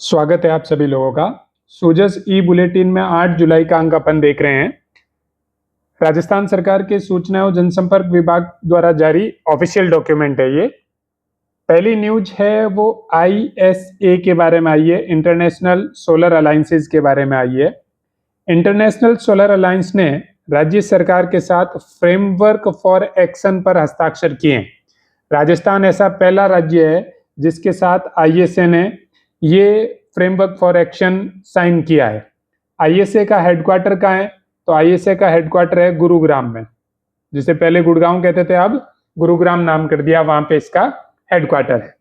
स्वागत है आप सभी लोगों का। सूजस ई बुलेटिन में 8 जुलाई का अंक अपन देख रहे हैं। राजस्थान सरकार के सूचना एवं जनसंपर्क विभाग द्वारा जारी ऑफिशियल डॉक्यूमेंट है ये। पहली न्यूज है वो ISA के बारे में आई है, इंटरनेशनल सोलर अलायंसेस के बारे में आई है। इंटरनेशनल सोलर अलायंस ने राज्य सरकार के साथ फ्रेमवर्क फॉर एक्शन पर हस्ताक्षर किए हैं। राजस्थान ऐसा पहला राज्य है जिसके साथ ISA ने ये फ्रेमवर्क फॉर एक्शन साइन किया है। ISA का हेडक्वार्टर कहाँ है? तो ISA का हेडक्वार्टर है गुरुग्राम में, जिसे पहले गुड़गांव कहते थे, अब गुरुग्राम नाम कर दिया, वहां पे इसका हेडक्वार्टर है।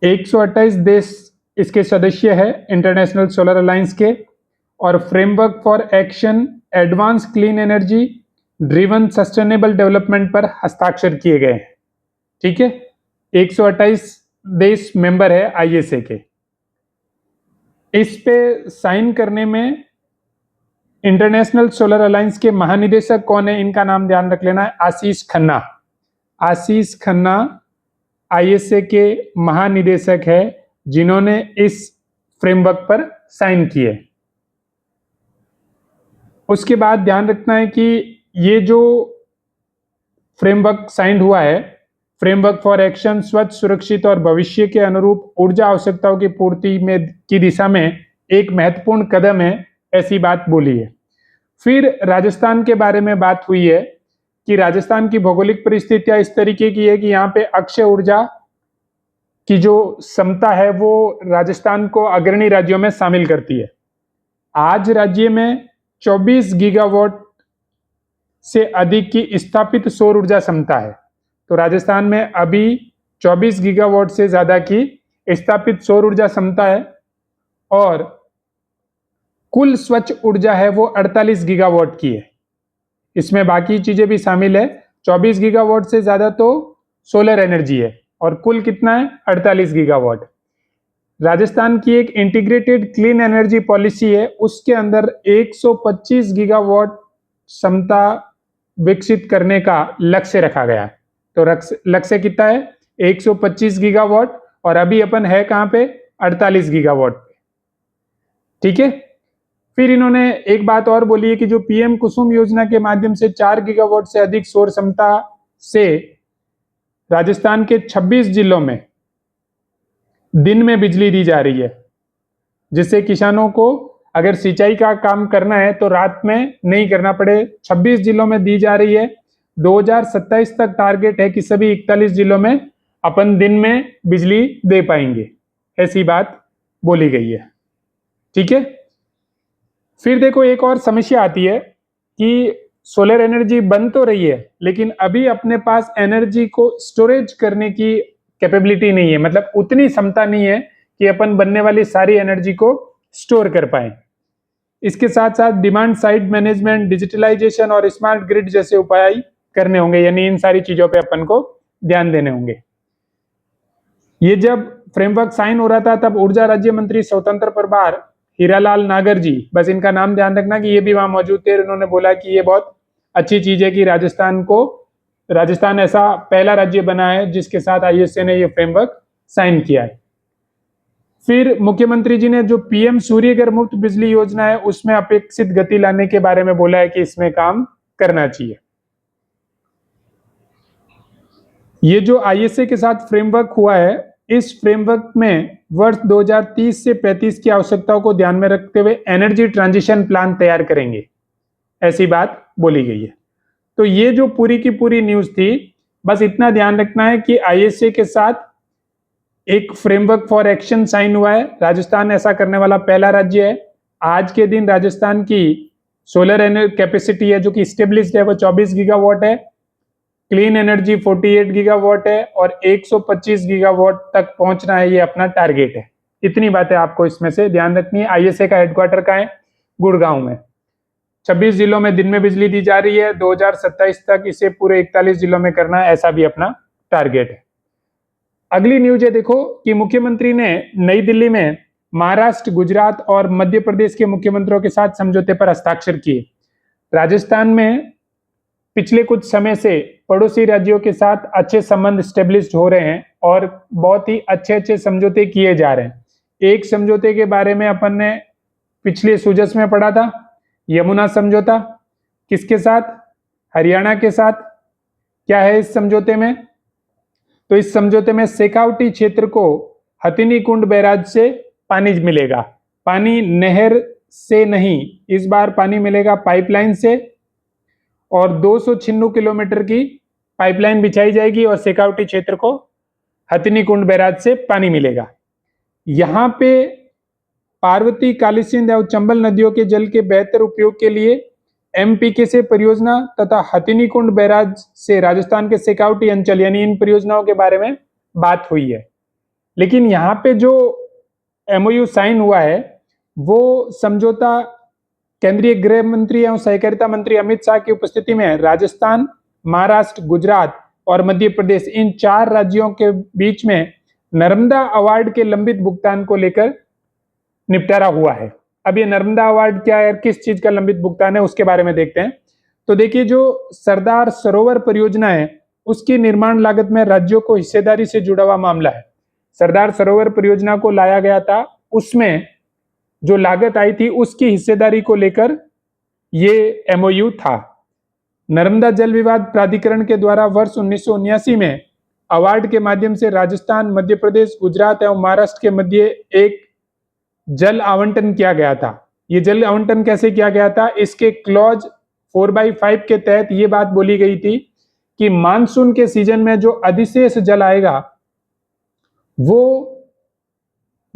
128 देश इसके सदस्य है इंटरनेशनल सोलर अलायंस के, और framework for action advance clean energy driven sustainable development पर हस्ताक्षर किए गए हैं। ठीक है, 128 देश मेंबर है ISA के। इस पे साइन करने में इंटरनेशनल सोलर अलायंस के महानिदेशक कौन है, इनका नाम ध्यान रख लेना है, आशीष खन्ना। आशीष खन्ना ISA के महानिदेशक है जिन्होंने इस फ्रेमवर्क पर साइन किए। उसके बाद ध्यान रखना है कि ये जो फ्रेमवर्क साइन हुआ है, फ्रेमवर्क फॉर एक्शन स्वच्छ, सुरक्षित और भविष्य के अनुरूप ऊर्जा आवश्यकताओं की पूर्ति में की दिशा में एक महत्वपूर्ण कदम है, ऐसी बात बोली है। फिर राजस्थान के बारे में बात हुई है कि राजस्थान की भौगोलिक परिस्थितियां इस तरीके की है कि यहाँ पे अक्षय ऊर्जा की जो क्षमता है वो राजस्थान को अग्रणी राज्यों में शामिल करती है। आज राज्य में 24 गीगावाट से अधिक की स्थापित सौर ऊर्जा क्षमता है। तो राजस्थान में अभी 24 गीगावाट से ज्यादा की स्थापित सौर ऊर्जा क्षमता है, और कुल स्वच्छ ऊर्जा है वो 48 गीगावाट की है। इसमें बाकी चीजें भी शामिल है। 24 गीगावाट से ज्यादा तो सोलर एनर्जी है, और कुल कितना है, 48 गीगावाट। राजस्थान की एक इंटीग्रेटेड क्लीन एनर्जी पॉलिसी है, उसके अंदर 125 गीगावाट क्षमता विकसित करने का लक्ष्य रखा गया है। तो लक्ष्य कितना है, 125 गीगावाट, और अभी अपन है कहां पे, 48 गीगावाट पे। ठीक है, फिर इन्होंने एक बात और बोली है कि जो PM कुसुम योजना के माध्यम से 4 गीगावाट से अधिक सौर क्षमता से राजस्थान के 26 जिलों में दिन में बिजली दी जा रही है, जिससे किसानों को अगर सिंचाई का काम करना है तो रात में नहीं करना पड़े। 26 जिलों में दी जा रही है। 2027 तक टारगेट है कि सभी 41 जिलों में अपन दिन में बिजली दे पाएंगे, ऐसी बात बोली गई है। ठीक है, फिर देखो एक और समस्या आती है कि सोलर एनर्जी बन तो रही है, लेकिन अभी अपने पास एनर्जी को स्टोरेज करने की कैपेबिलिटी नहीं है, मतलब उतनी क्षमता नहीं है कि अपन बनने वाली सारी एनर्जी को स्टोर कर पाए। इसके साथ साथ डिमांड साइड मैनेजमेंट, डिजिटलाइजेशन और स्मार्ट ग्रिड जैसे उपाय करने होंगे, यानी इन सारी चीजों पे अपन को ध्यान देने होंगे। ये जब फ्रेमवर्क साइन हो रहा था तब ऊर्जा राज्य मंत्री स्वतंत्र प्रभार हीरालाल नागर जी, बस इनका नाम ध्यान रखना कि ये भी वहां मौजूद थे। उन्होंने बोला कि ये बहुत अच्छी चीज है कि राजस्थान ऐसा पहला राज्य बना है जिसके साथ ISA ने ये फ्रेमवर्क साइन किया है। फिर मुख्यमंत्री जी ने जो PM सूर्यघर मुफ्त बिजली योजना है उसमें अपेक्षित गति लाने के बारे में बोला है कि इसमें काम करना चाहिए। ये जो ISA के साथ फ्रेमवर्क हुआ है, इस फ्रेमवर्क में वर्ष 2030 से 35 की आवश्यकताओं को ध्यान में रखते हुए एनर्जी ट्रांजिशन प्लान तैयार करेंगे, ऐसी बात बोली गई है। तो ये जो पूरी की पूरी न्यूज थी, बस इतना ध्यान रखना है कि ISA के साथ एक फ्रेमवर्क फॉर एक्शन साइन हुआ है। राजस्थान ऐसा करने वाला पहला राज्य है। आज के दिन राजस्थान की सोलर एनर्जी कैपेसिटी है जो कि स्टेब्लिश्ड है वो 24 गीगावाट है, क्लीन एनर्जी 48 गीगावाट है, और 125 गीगावाट तक पहुंचना है, ये अपना टारगेट है। इतनी बातें आपको इसमें से ध्यान रखनी है। ISA का हेडक्वार्टर कहाँ है, गुड़गांव में। 26 जिलों में दिन में बिजली दी जा रही है। 2027 तक इसे पूरे 41 जिलों में करना है, ऐसा भी अपना टारगेट है। अगली न्यूज है, देखो कि मुख्यमंत्री ने नई दिल्ली में महाराष्ट्र, गुजरात और मध्य प्रदेश के मुख्यमंत्रियों के साथ समझौते पर हस्ताक्षर किए। राजस्थान में पिछले कुछ समय से पड़ोसी राज्यों के साथ अच्छे संबंध स्टेब्लिश्ड हो रहे हैं और बहुत ही अच्छे अच्छे समझौते किए जा रहे हैं। एक समझौते के बारे में अपन ने पिछले सुजस में पढ़ा था, यमुना समझौता। किसके साथ? हरियाणा के साथ। क्या है इस समझौते में? तो इस समझौते में शेखावटी क्षेत्र को हथिनी कुंड बैराज से पानी मिलेगा। पानी नहर से नहीं, इस बार पानी मिलेगा पाइपलाइन से, और 296 किलोमीटर की पाइपलाइन बिछाई जाएगी और शेखावटी क्षेत्र को हथिनी कुंड बैराज से पानी मिलेगा। यहां पे पार्वती, कालीसिंध और चंबल नदियों के जल के बेहतर उपयोग के लिए एमपीके से परियोजना तथा हथिनी कुंड बैराज से राजस्थान के शेखावटी अंचल, यानी इन परियोजनाओं के बारे में बात हुई है। लेकिन यहाँ पे जो एमओयू साइन हुआ है वो समझौता केंद्रीय गृह मंत्री एवं सहकारिता मंत्री अमित शाह की उपस्थिति में राजस्थान, महाराष्ट्र, गुजरात और मध्य प्रदेश, इन 4 राज्यों के बीच में नर्मदा अवार्ड के लंबित भुगतान को लेकर निपटारा हुआ है। अब ये नर्मदा अवार्ड क्या है, किस चीज का लंबित भुगतान है, उसके बारे में देखते हैं। तो देखिए, जो सरदार सरोवर परियोजना है उसकी निर्माण लागत में राज्यों को हिस्सेदारी से जुड़ा हुआ मामला है। सरदार सरोवर परियोजना को लाया गया था, उसमें जो लागत आई थी उसकी हिस्सेदारी को लेकर ये एमओयू था। नर्मदा जल विवाद प्राधिकरण के द्वारा वर्ष 1979 में अवार्ड के माध्यम से राजस्थान, मध्य प्रदेश, गुजरात एवं महाराष्ट्र के मध्य एक जल आवंटन किया गया था। ये जल आवंटन कैसे किया गया था? इसके क्लॉज 4/5 के तहत ये बात बोली गई थी कि मानसून के सीजन में जो अधिशेष जल आएगा वो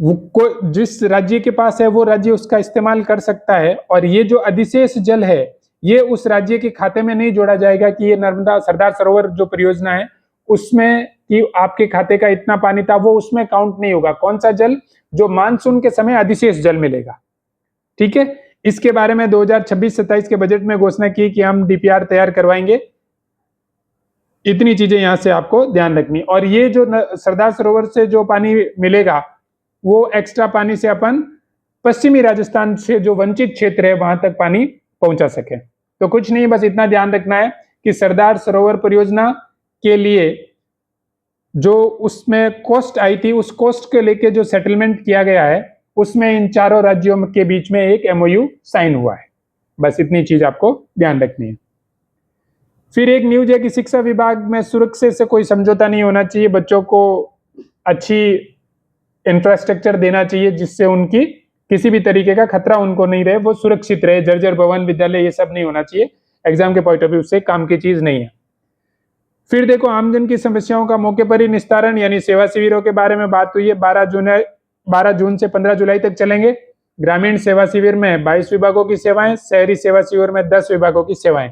जिस राज्य के पास है वो राज्य उसका इस्तेमाल कर सकता है, और ये जो अधिशेष जल है ये उस राज्य के खाते में नहीं जोड़ा जाएगा कि ये नर्मदा सरदार सरोवर जो परियोजना है उसमें कि आपके खाते का इतना पानी था, वो उसमें काउंट नहीं होगा। कौन सा जल? जो मानसून के समय अधिशेष जल मिलेगा। ठीक है, इसके बारे में 2026-27 के बजट में घोषणा की कि हम डीपीआर तैयार करवाएंगे। इतनी चीजें यहां से आपको ध्यान रखनी। और ये जो सरदार सरोवर से जो पानी मिलेगा वो एक्स्ट्रा पानी से अपन पश्चिमी राजस्थान से जो वंचित क्षेत्र है वहां तक पानी पहुंचा सके। तो कुछ नहीं, बस इतना ध्यान रखना है कि सरदार सरोवर परियोजना के लिए जो उसमें कॉस्ट आई थी उस कॉस्ट के लेके जो सेटलमेंट किया गया है उसमें इन 4 राज्यों के बीच में एक एमओयू साइन हुआ है। बस इतनी चीज आपको ध्यान रखनी है। फिर एक न्यूज है कि शिक्षा विभाग में सुरक्षा से कोई समझौता नहीं होना चाहिए। बच्चों को अच्छी इंफ्रास्ट्रक्चर देना चाहिए जिससे उनकी किसी भी तरीके का खतरा उनको नहीं रहे, वो सुरक्षित रहे। जर्जर भवन, विद्यालय, ये सब नहीं होना चाहिए। एग्जाम के पॉइंट ऑफ व्यू से काम की चीज नहीं है। फिर देखो, आमजन की समस्याओं का मौके पर ही निस्तारण, यानी सेवा शिविरों के बारे में बात हुई है। 12 जून से 15 जुलाई तक चलेंगे। ग्रामीण सेवा शिविर में 22 विभागों की सेवाएं, शहरी सेवा शिविर में 10 विभागों की सेवाएं।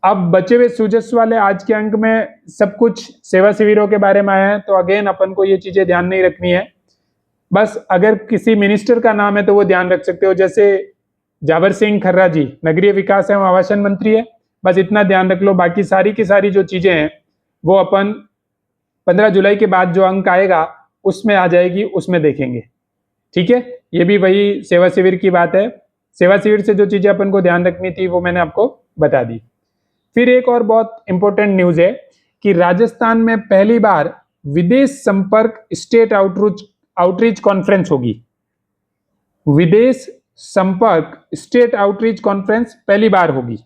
अब बचे हुए सुजस वाले आज के अंक में सब कुछ सेवा शिविरों के बारे में आया है, तो अगेन अपन को ये चीजें ध्यान नहीं रखनी है। बस अगर किसी मिनिस्टर का नाम है तो वो ध्यान रख सकते हो, जैसे जाबर सिंह खर्रा जी नगरीय विकास एवं आवासन मंत्री है। बस इतना ध्यान रख लो। बाकी सारी की सारी जो चीजें हैं वो अपन 15 जुलाई के बाद जो अंक आएगा उसमें आ जाएगी, उसमें देखेंगे। ठीक है, ये भी वही सेवा शिविर की बात है। सेवा शिविर से जो चीजें अपन को ध्यान रखनी थी वो मैंने आपको बता दी। फिर एक और बहुत इंपॉर्टेंट न्यूज है कि राजस्थान में पहली बार विदेश संपर्क स्टेट आउटरीच कॉन्फ्रेंस होगी। विदेश संपर्क स्टेट आउटरीच कॉन्फ्रेंस पहली बार होगी।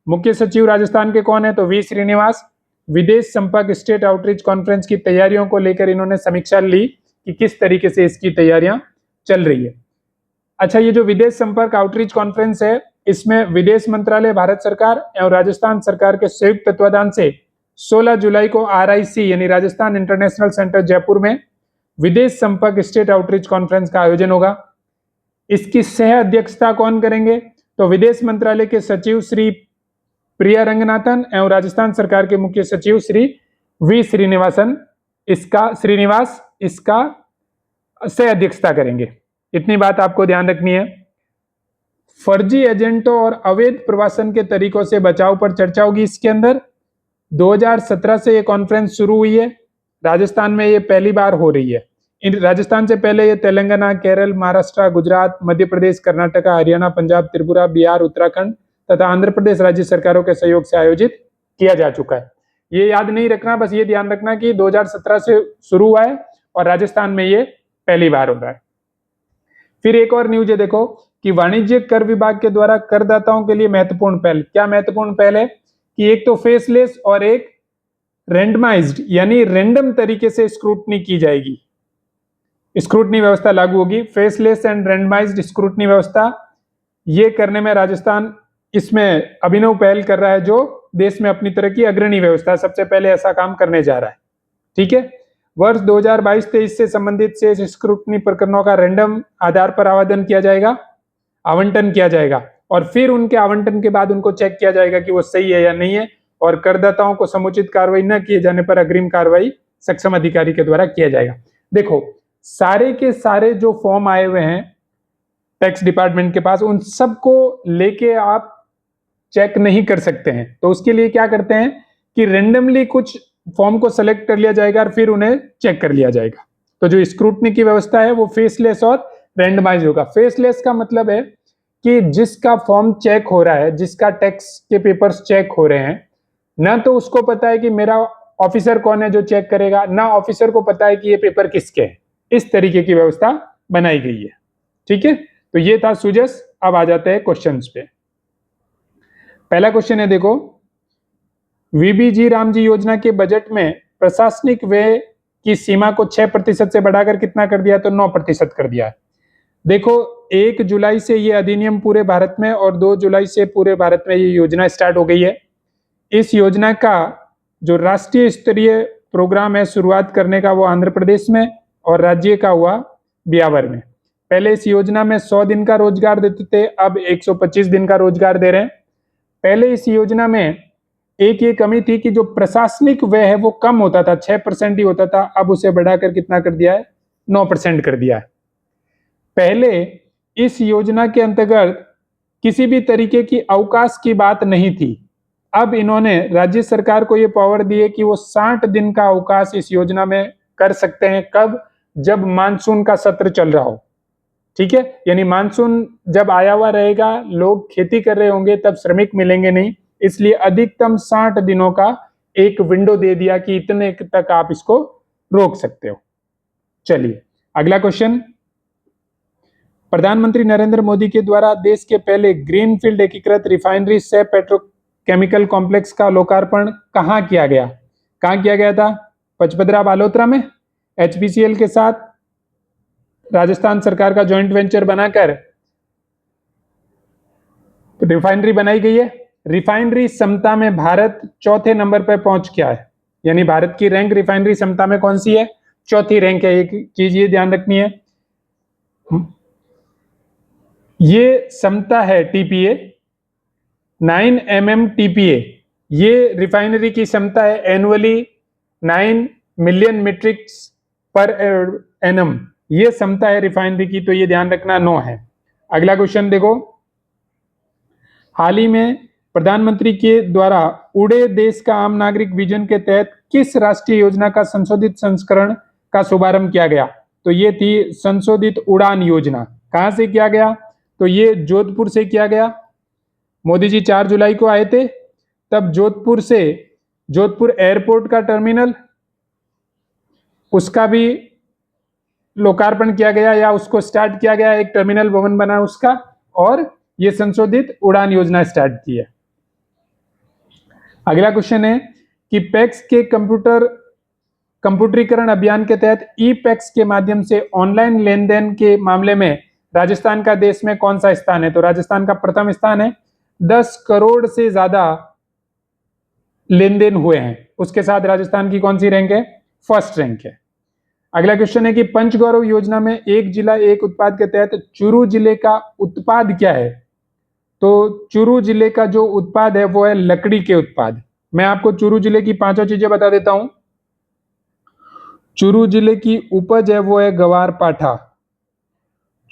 मुख्य सचिव राजस्थान के कौन है? तो वी श्रीनिवास। विदेश संपर्क स्टेट आउटरीच कॉन्फ्रेंस की तैयारियों को लेकर इन्होंने समीक्षा ली कि किस तरीके से इसकी तैयारियां चल रही है। अच्छा, ये जो विदेश संपर्क आउटरीच कॉन्फ्रेंस है इसमें विदेश मंत्रालय, भारत सरकार एवं राजस्थान सरकार के संयुक्त तत्वाधान से 16 जुलाई को RIC यानी राजस्थान इंटरनेशनल सेंटर जयपुर में विदेश संपर्क स्टेट आउटरीच कॉन्फ्रेंस का आयोजन होगा। इसकी सह अध्यक्षता कौन करेंगे? तो विदेश मंत्रालय के सचिव श्री प्रिया रंगनाथन एवं राजस्थान सरकार के मुख्य सचिव श्री वी श्रीनिवासन इसका सह अध्यक्षता करेंगे। इतनी बात आपको ध्यान रखनी है। फर्जी एजेंटों और अवैध प्रवासन के तरीकों से बचाव पर चर्चा होगी इसके अंदर। 2017 से ये कॉन्फ्रेंस शुरू हुई है। राजस्थान में ये पहली बार हो रही है। राजस्थान से पहले ये तेलंगाना, केरल, महाराष्ट्र, गुजरात, मध्य प्रदेश, कर्नाटका, हरियाणा, पंजाब, त्रिपुरा, बिहार, उत्तराखंड तथा आंध्र प्रदेश राज्य सरकारों के सहयोग से आयोजित किया जा चुका है। ये याद नहीं रखना, बस ये ध्यान रखना कि 2017 से शुरू हुआ है और राजस्थान में ये पहली बार हो रहा है। फिर एक और न्यूज है देखो कि वाणिज्यिक कर विभाग के द्वारा करदाताओं के लिए महत्वपूर्ण पहल। क्या महत्वपूर्ण पहल है कि एक तो फेसलेस और एक रैंडमाइज्ड यानी रैंडम तरीके से स्क्रूटनी की जाएगी, स्क्रूटनी व्यवस्था लागू होगी। फेसलेस एंड रैंडमाइज्ड स्क्रूटनी व्यवस्था ये करने में राजस्थान इसमें अभिनव पहल कर रहा है, जो देश में अपनी तरह की अग्रणी व्यवस्था सबसे पहले ऐसा काम करने जा रहा है। ठीक है, वर्ष 2022-23 से संबंधित शेष स्क्रूटनी प्रकरणों का रैंडम आधार पर आवंटन किया जाएगा और फिर उनके आवंटन के बाद उनको चेक किया जाएगा कि वो सही है या नहीं है, और करदाताओं को समुचित कार्रवाई न किए जाने पर अग्रिम कार्रवाई सक्षम अधिकारी के द्वारा किया जाएगा। देखो, सारे के सारे जो फॉर्म आए हुए हैं टैक्स डिपार्टमेंट के पास, उन सबको लेके आप चेक नहीं कर सकते हैं। तो उसके लिए क्या करते हैं कि रेंडमली कुछ फॉर्म को सेलेक्ट कर लिया जाएगा और फिर उन्हें चेक कर लिया जाएगा। तो जो स्क्रूटनी की व्यवस्था है वो फेसलेस और रैंडमाइज होगा। फेसलेस का मतलब है कि जिसका फॉर्म चेक हो रहा है, जिसका टैक्स के पेपर्स चेक हो रहे हैं, ना तो उसको पता है कि मेरा ऑफिसर कौन है जो चेक करेगा, ना ऑफिसर को पता है कि ये पेपर किसके हैं। इस तरीके की व्यवस्था बनाई गई है। ठीक है, तो ये था सुजस। अब आ जाते हैं क्वेश्चंस पे। पहला क्वेश्चन है देखो, वीबीजी रामजी योजना के बजट में प्रशासनिक व्यय की सीमा को 6% से बढ़ाकर कितना कर दिया? तो 9% कर दिया है। देखो, 1 जुलाई से ये अधिनियम पूरे भारत में और 2 जुलाई से पूरे भारत में ये योजना स्टार्ट हो गई है। इस योजना का जो राष्ट्रीय स्तरीय प्रोग्राम है शुरुआत करने का, वो आंध्र प्रदेश में, और राज्य का हुआ ब्यावर में। पहले इस योजना में 100 दिन का रोजगार देते थे, अब 125 दिन का रोजगार दे रहे हैं। पहले इस योजना में एक ये कमी थी कि जो प्रशासनिक व्यय है वो कम होता था, 6% ही होता था, अब उसे बढ़ाकर कितना कर दिया है? 9% कर दिया है। पहले इस योजना के अंतर्गत किसी भी तरीके की अवकाश की बात नहीं थी। अब इन्होंने राज्य सरकार को ये पावर दी है कि वो 60 दिन का अवकाश इस योजना में कर सकते हैं। कब? जब मानसून का सत्र चल रहा हो। ठीक है, यानी मानसून जब आया हुआ रहेगा, लोग खेती कर रहे होंगे, तब श्रमिक मिलेंगे नहीं, इसलिए अधिकतम 60 दिनों का एक विंडो दे दिया कि इतने तक आप इसको रोक सकते हो। चलिए अगला क्वेश्चन, प्रधानमंत्री नरेंद्र मोदी के द्वारा देश के पहले ग्रीनफील्ड एकीकृत रिफाइनरी से पेट्रोकेमिकल कॉम्प्लेक्स का लोकार्पण कहां किया गया? कहां किया गया था? पचपदरा बालोतरा में एचपीसीएल के साथ राजस्थान सरकार का जॉइंट वेंचर बनाकर रिफाइनरी बनाई गई है। रिफाइनरी क्षमता में भारत चौथे नंबर पर पहुंच गया है, यानी भारत की रैंक रिफाइनरी क्षमता में कौन सी है? चौथी रैंक है। एक चीज ये ध्यान रखनी है, ये क्षमता है टीपीए 9 mm टीपीए। ये रिफाइनरी की क्षमता है annually 9 million metric per annum, ये क्षमता है रिफाइनरी की, तो ये ध्यान रखना 9 है। अगला क्वेश्चन देखो, हाल ही में प्रधानमंत्री के द्वारा उड़े देश का आम नागरिक विजन के तहत किस राष्ट्रीय योजना का संशोधित संस्करण का शुभारंभ किया गया? तो ये थी संशोधित उड़ान योजना। कहां से किया गया? तो ये जोधपुर से किया गया। मोदी जी 4 जुलाई को आए थे, तब जोधपुर एयरपोर्ट का टर्मिनल, उसका भी लोकार्पण किया गया या उसको स्टार्ट किया गया, एक टर्मिनल भवन बना उसका, और ये संशोधित उड़ान योजना स्टार्ट की है। अगला क्वेश्चन है कि पैक्स के कंप्यूटरीकरण अभियान के तहत ई पैक्स के माध्यम से ऑनलाइन लेन देन के मामले में राजस्थान का देश में कौन सा स्थान है? तो राजस्थान का प्रथम स्थान है। 10 करोड़ से ज्यादा लेन देन हुए हैं, उसके साथ राजस्थान की कौन सी रैंक है? फर्स्ट रैंक है। अगला क्वेश्चन है कि पंचगौरव योजना में एक जिला एक उत्पाद के तहत चूरू जिले का उत्पाद क्या है? तो चूरू जिले का जो उत्पाद है वो है लकड़ी के उत्पाद। मैं आपको चूरू जिले की 5 चीजें बता देता हूं। चूरू जिले की उपज है वो है गवार पाठा।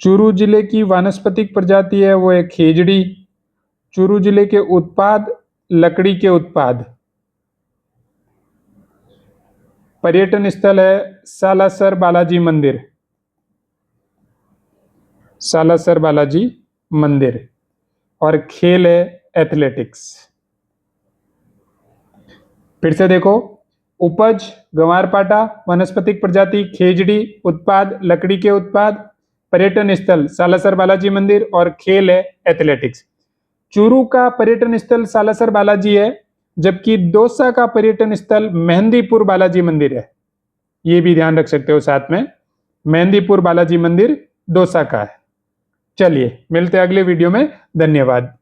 चूरू जिले की वानस्पतिक प्रजाति है वो है खेजड़ी। चूरू जिले के उत्पाद लकड़ी के उत्पाद। पर्यटन स्थल है सालासर बालाजी मंदिर, सालासर बालाजी मंदिर, और खेल है एथलेटिक्स। फिर से देखो, उपज गंवारपाटा, वनस्पतिक प्रजाति खेजड़ी, उत्पाद लकड़ी के उत्पाद, पर्यटन स्थल सालासर बालाजी मंदिर और खेल है एथलेटिक्स। चूरू का पर्यटन स्थल सालासर बालाजी है, जबकि दौसा का पर्यटन स्थल मेहंदीपुर बालाजी मंदिर है। ये भी ध्यान रख सकते हो साथ में, मेहंदीपुर बालाजी मंदिर दौसा का है। चलिए मिलते हैं अगले वीडियो में, धन्यवाद।